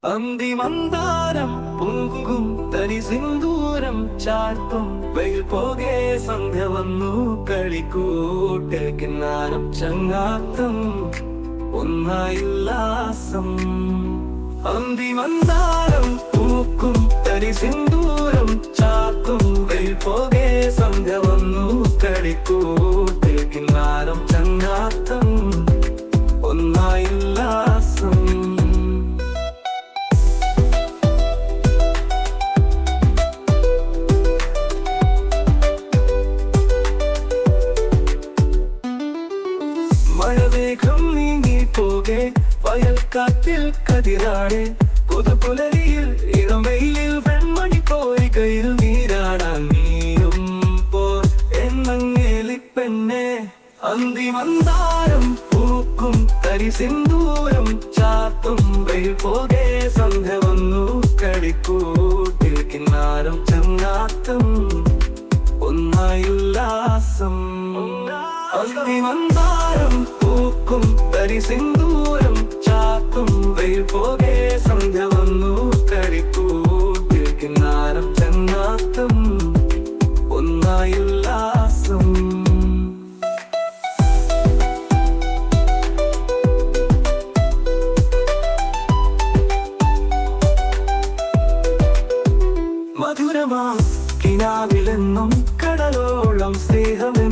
അന്തിമന്ദാരം പൊങ്കും തരി സിന്ദൂരം ചാർത്തും വെയിൽ പോകെ സന്ധ്യ വന്നു കളിക്കൂട്ടിൽ കിന്നാരം ചങ്ങാത്തം ഒന്നായില്ലാസം അന്തിമന്ദാരം പൂക്കും തരി സിന്ദൂരം ചാർത്തും വെയിൽ പോകെ സന്ധ്യ വന്നു കളിക്കൂട്ടിൽ കിന്നാരം ചങ്ങാത്തം ഒന്നായില്ലാസം മഴമേഘം നീങ്ങിപ്പോകെ വയൽക്കാറ്റിൽ കതിരാടെ പുതുപുലരിയിൽ ഇളമയിൽ വെൺമണി കോരികയിൽ നീരാടാൻ നീയും പോർ എന്നങ്ങേലിപ്പെണ്ണെ അന്തിമന്ദാരം പൂക്കും തരി സിന്ദൂരം ചാത്തും വെയിൽ പോകെ സന്ധ്യ വന്നു കളിക്കൂട്ടിൽ കിന്നാരം ചങ്ങാത്തം ഒന്നായുല്ലാസം അന്തിമന്ദാരം പൂക്കും തരി സിന്ദൂരം ചാത്തും വെയിൽ പോകെ സന്ധ്യ വന്നു കളിക്കൂട്ടിൽ കിന്നാരം ചങ്ങാത്തം ഒന്നായുല്ലാസം മധുരമാ കിനാവിലെന്നും കടലോളം സ്നേഹമേ